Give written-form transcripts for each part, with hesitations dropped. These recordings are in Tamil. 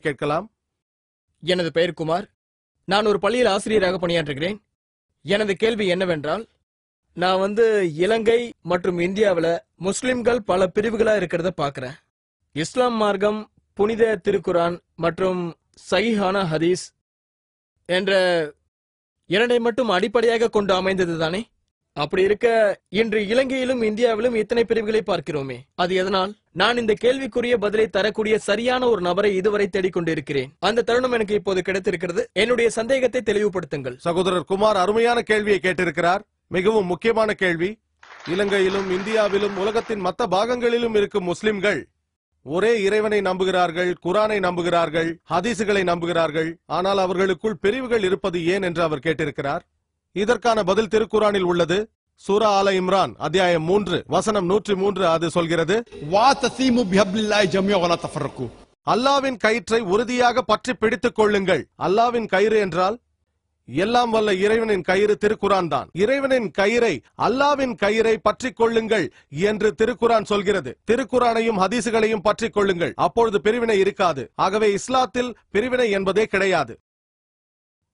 கேட்கலாம். எனது பெயர் குமார். நான் ஒரு பள்ளியில் ஆசிரியராக பணியாற்றுகிறேன். எனது கேள்வி என்னவென்றால், நான் இலங்கை மற்றும் இந்தியாவில் முஸ்லிம்கள் பல பிரிவுகளா இருக்கிறத பார்க்கிறேன். இஸ்லாம் மார்க்கம், புனித திருக்குரான் மற்றும் சஹீஹான ஹதீஸ் என்ற இரண்டை மட்டும் அடிப்படையாக கொண்டு அமைந்தது தானே? அப்படி இருக்க இன்று இலங்கையிலும் இந்தியாவிலும் இத்தனை பிரிவுகளை பார்க்கிறோமே, அது எதனால்? நான் இந்த கேள்விக்குரிய பதிலை தரக்கூடிய சரியான ஒரு நபரை இதுவரை தேடிக்கொண்டிருக்கிறேன். அந்த தருணம் எனக்கு இப்போது கிடைத்திருக்கிறது. என்னுடைய சந்தேகத்தை தெளிவுபடுத்துங்கள். சகோதரர் குமார் அருமையான கேள்வியை கேட்டிருக்கிறார். மிகவும் முக்கியமான கேள்வி. இலங்கையிலும் இந்தியாவிலும் உலகத்தின் மற்ற பாகங்களிலும் இருக்கும் முஸ்லிம்கள் ஒரே இறைவனை நம்புகிறார்கள், குரானை நம்புகிறார்கள், ஹதீசுகளை நம்புகிறார்கள். ஆனால் அவர்களுக்குள் பிரிவுகள் இருப்பது ஏன் என்று அவர் கேட்டிருக்கிறார். இதற்கான பதில் திருக்குரானில் உள்ளது. சூரா ஆல இம்ரான் அத்தியாயம் 3 வசனம் 103. அது சொல்கிறது, அல்லாவின் கயிற்றை உறுதியாக பற்றி பிடித்துக் கொள்ளுங்கள். அல்லாவின் கயிறு என்றால் எல்லாம் வல்ல இறைவனின் கயிறு திருக்குரான் தான். இறைவனின் கயிறை, அல்லாவின் கயிறை பற்றிக் கொள்ளுங்கள் என்று திருக்குரான் சொல்கிறது. திருக்குரானையும் ஹதீசுகளையும் பற்றிக் கொள்ளுங்கள், அப்பொழுது பிரிவினை இருக்காது. ஆகவே இஸ்லாத்தில் பிரிவினை என்பதே கிடையாது.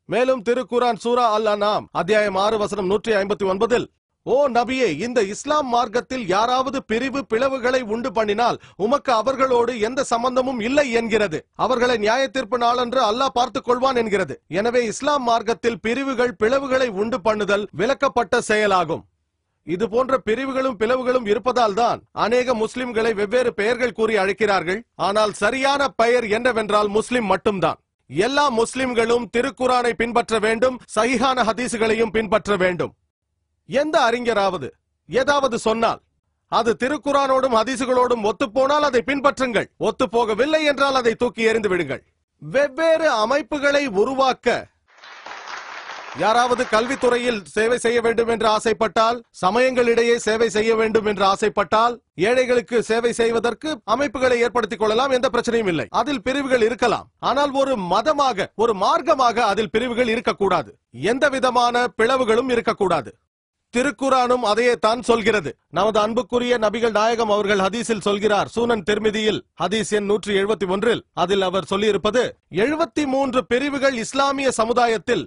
மேலும் திருக்குரான் சூரா அல் அன்ஆம் அத்தியாயம் 6 வசனம் 159, ஓ நபியே, இந்த இஸ்லாம் மார்க்கத்தில் யாராவது பிரிவு பிளவுகளை உண்டு பண்ணினால் உமக்கு அவர்களோடு எந்த சம்பந்தமும் இல்லை என்கிறது. அவர்களை நியாய தீர்ப்பு நாளன்று அல்லாஹ் பார்த்துக் கொள்வான் என்கிறது. எனவே இஸ்லாம் மார்க்கத்தில் பிரிவுகள் பிளவுகளை உண்டு பண்ணுதல் விலக்கப்பட்ட செயலாகும். இது போன்ற பிரிவுகளும் பிளவுகளும் இருப்பதால் தான் அநேக முஸ்லிம்களை வெவ்வேறு பெயர்கள் கூறி அழைக்கிறார்கள். ஆனால் சரியான பெயர் என்னவென்றால் முஸ்லிம் மட்டும்தான். எல்லா முஸ்லிம்களும் திருக்குரானை பின்பற்ற வேண்டும், சஹீஹான ஹதீசுகளையும் பின்பற்ற வேண்டும். எந்த அறிஞராவது ஏதாவது சொன்னால் அது திருக்குரானோடும் ஹதீசுகளோடும் ஒத்துப்போனால் அதை பின்பற்றுங்கள். ஒத்துப்போகவில்லை என்றால் அதை தூக்கி எறிந்து விடுங்கள். வெவ்வேறு அமைப்புகளை உருவாக்க யாராவது கல்வித்துறையில் சேவை செய்ய வேண்டும் என்று ஆசைப்பட்டால், சமயங்களிடையே சேவை செய்ய வேண்டும் என்று ஆசைப்பட்டால், ஏழைகளுக்கு சேவை செய்வதற்கு அமைப்புகளை ஏற்படுத்திக் கொள்ளலாம். எந்த பிரச்சனையும் இல்லை. அதில் பிரிவுகள் இருக்கலாம். ஆனால் ஒரு மதமாக, ஒரு மார்க்கமாக அதில் பிரிவுகள் இருக்கக்கூடாது. எந்த விதமான பிளவுகளும் இருக்கக்கூடாது. திருக்குரானும் அதையே தான் சொல்கிறது. நமது அன்புக்குரிய நபிகள் நாயகம் அவர்கள் ஹதீஸில் சொல்கிறார். சூனன் திர்மிதியில் ஹதீஸ் எண் 171 அதில் அவர் சொல்லியிருப்பது, 73 பிரிவுகள் இஸ்லாமிய சமுதாயத்தில்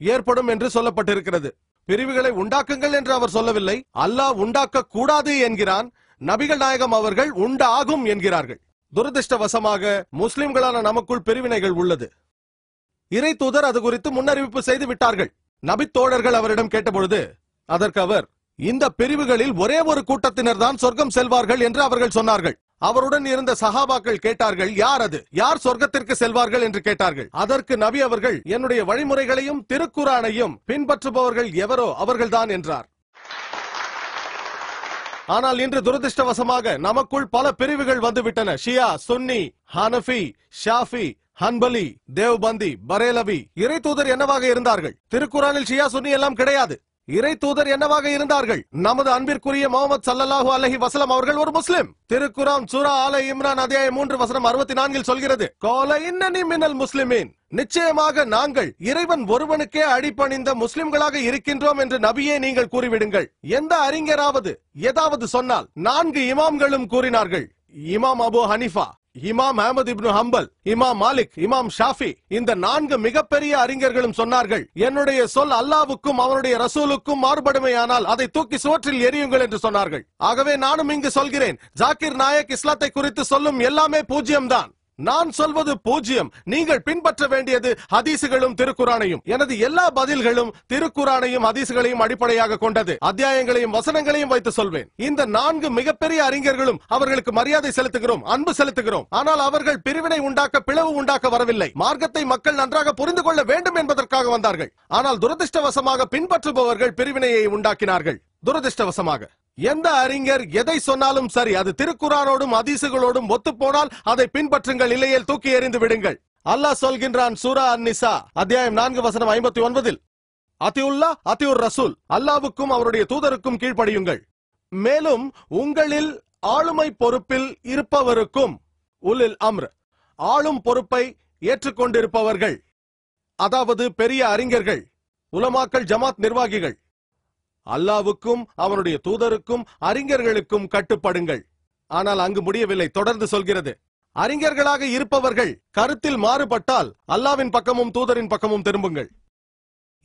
ஏற்படும் என்று சொல்லப்பட்டிருக்கிறது. பிரிவுகளை உண்டாக்குங்கள் என்று அவர் சொல்லவில்லை. அல்லாஹ் உண்டாக்க கூடாது என்கிறான். நபிகள் நாயகம் அவர்கள் உண்டாகும் என்கிறார்கள். துரதிருஷ்டவசமாக முஸ்லிம்களான நமக்குள் பிரிவினைகள் உள்ளது. இறை தூதர் அது குறித்து முன்னறிவிப்பு செய்து விட்டார்கள். நபித்தோழர்கள் அவரிடம் கேட்டபொழுது அதற்கு அவர், இந்த பிரிவுகளில் ஒரே ஒரு கூட்டத்தினர் தான் சொர்க்கம் செல்வார்கள் என்று அவர்கள் சொன்னார்கள். அவருடன் இருந்த சஹாபாக்கள் கேட்டார்கள், யார் அது, யார் சொர்க்கத்திற்கு செல்வார்கள் என்று கேட்டார்கள். அதற்கு நபி அவர்கள், என்னுடைய வழிமுறைகளையும் திருக்குரானையும் பின்பற்றுபவர்கள் எவரோ அவர்கள்தான் என்றார். ஆனால் இன்று துரதிருஷ்டவசமாக நமக்குள் பல பிரிவுகள் வந்துவிட்டன. ஷியா, சுன்னி, ஹனஃபி, ஷாஃபி, ஹன்பலி, தேவ்பந்தி, பரேலவி. இறை தூதர் என்னவாக இருந்தார்கள்? திருக்குரானில் ஷியா, சுன்னி எல்லாம் கிடையாது. இறை தூதர் என்னவாக இருந்தார்கள்? நமது அன்பிற்குரிய முஹம்மது ஸல்லல்லாஹு அலைஹி வஸல்லம் அவர்கள் ஒரு முஸ்லிம். திருக்குரான் சூரா ஆல இம்ரான் அத்தியாயம் 3 வசனம் 64 சொல்கிறது, கால இன்னனி மினல் முஸ்லிமீன், நிச்சயமாக நாங்கள் இறைவன் ஒருவனுக்கே அடிபணிந்த முஸ்லிம்களாக இருக்கின்றோம் என்று நபியே நீங்கள் கூறிவிடுங்கள். எந்த அறிஞராவது ஏதாவது சொன்னால் 4 இமாம்களும் கூறினார்கள். இமாம் அபு ஹனிஃபா, இமாம் அஹ்மத் இப்னு ஹம்பல், இமாம் மாலிக், இமாம் ஷாஃபி, இந்த 4 மிகப்பெரிய அறிஞர்களும் சொன்னார்கள், என்னுடைய சொல் அல்லாவுக்கும் அவனுடைய ரசூலுக்கும் மாறுபடுமையானால் அதை தூக்கி சுவற்றில் எரியுங்கள் என்று சொன்னார்கள். ஆகவே நானும் இங்கு சொல்கிறேன், ஜாக்கிர் நாயக் இஸ்லாத்தை குறித்து சொல்லும் எல்லாமே பூஜ்யம்தான். நான் சொல்வது பூஜ்யம். நீங்கள் பின்பற்ற வேண்டியது ஹதீசுகளும் திருக்குரானையும். எனது எல்லா பதில்களும் திருக்குரானையும் ஹதீசுகளையும் அடிப்படையாக கொண்டது. அத்தியாயங்களையும் வசனங்களையும் வைத்து சொல்வேன். இந்த 4 மிகப்பெரிய அறிஞர்களும் அவர்களுக்கு மரியாதை செலுத்துகிறோம், அன்பு செலுத்துகிறோம். ஆனால் அவர்கள் பிரிவினை உண்டாக்க, பிளவு உண்டாக்க வரவில்லை. மார்க்கத்தை மக்கள் நன்றாக புரிந்து கொள்ள வேண்டும் என்பதற்காக வந்தார்கள். ஆனால் துரதிருஷ்டவசமாக பின்பற்றுபவர்கள் பிரிவினையை உண்டாக்கினார்கள். துரதிருஷ்டவசமாக எந்த அறிஞர் எதை சொன்னாலும் சரி, அது திருக்குரானோடும் ஹதீசுகளோடும் ஒத்துப்போனால் அதை பின்பற்றுங்கள், இல்லையேல் தூக்கி எறிந்து விடுங்கள். அல்லாஹ் சொல்கின்றான் சூரா அன்-நிசா அத்தியாயம் 4 வசனம் 59, அத்தியுல்லாஹ் அத்தியுர் ரசூல், அல்லாஹ்வுக்கும் அவருடைய தூதருக்கும் கீழ்ப்படியுங்கள். மேலும் உங்களில் ஆளுமை பொறுப்பில் இருப்பவருக்கும், உலில் அம்ர், ஆளும் பொறுப்பை ஏற்றுக்கொண்டிருப்பவர்கள், அதாவது பெரிய அறிஞர்கள், உலமாக்கள், ஜமாத் நிர்வாகிகள், அல்லாவுக்கும் அவனுடைய தூதருக்கும் அறிஞர்களுக்கும் கட்டுப்படுங்கள். ஆனால் அங்கு முடியவில்லை. தொடர்ந்து சொல்கிறது, அறிஞர்களாக இருப்பவர்கள் கருத்தில் மாறுபட்டால் அல்லாவின் பக்கமும் தூதரின் பக்கமும் திரும்புங்கள்.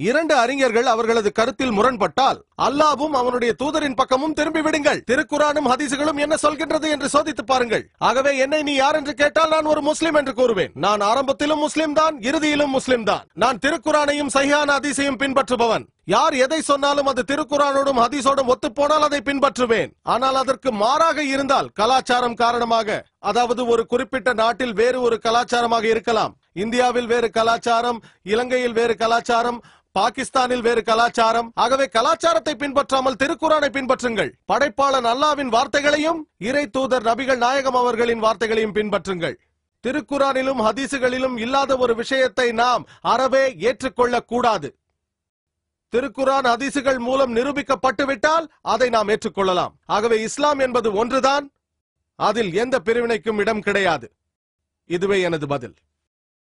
இரண்டு அறிஞர்கள் அவர்களது கருத்தில் முரண்பட்டால் அல்லாவும் அவனுடைய தூதரின் பக்கமும் திரும்பி விடுங்கள். திருக்குரானும் ஹதீசுகளும் என்ன சொல்கின்றது என்று சோதித்து பாருங்கள். ஆகவே என்னை நீ யார் என்று கேட்டால் நான் ஒரு முஸ்லிம் என்று கூறுவேன். நான் ஆரம்பத்திலும் முஸ்லிம் தான், இறுதியிலும் முஸ்லிம் தான். நான் திருக்குரானையும் சஹீஹான ஹதீஸையும் பின்பற்றுபவன். யார் எதை சொன்னாலும் அது திருக்குரானோடும் ஹதீஸோடும் ஒத்துப்போனால் அதை பின்பற்றுவேன். ஆனால் அதற்கு மாறாக இருந்தால் கலாச்சாரம் காரணமாக, அதாவது ஒரு குறிப்பிட்ட நாட்டில் வேறு ஒரு கலாச்சாரமாக இருக்கலாம். இந்தியாவில் வேறு கலாச்சாரம், இலங்கையில் வேறு கலாச்சாரம், பாகிஸ்தானில் வேறு கலாச்சாரம். ஆகவே கலாச்சாரத்தை பின்பற்றாமல் திருக்குரானை பின்பற்றுங்கள். படைப்பாளன் அல்லாவின் வார்த்தைகளையும் இறை தூதர் நபிகள் நாயகம் அவர்களின் வார்த்தைகளையும் பின்பற்றுங்கள். திருக்குரானிலும் ஹதீசுகளிலும் இல்லாத ஒரு விஷயத்தை நாம் அறவே ஏற்றுக்கொள்ளக் கூடாது. திருக்குரான் ஹதீசுகள் மூலம் நிரூபிக்கப்பட்டுவிட்டால் அதை நாம் ஏற்றுக்கொள்ளலாம். ஆகவே இஸ்லாம் என்பது ஒன்றுதான், அதில் எந்த பிரிவினைக்கும் இடம் கிடையாது. இதுவே எனது பதில்.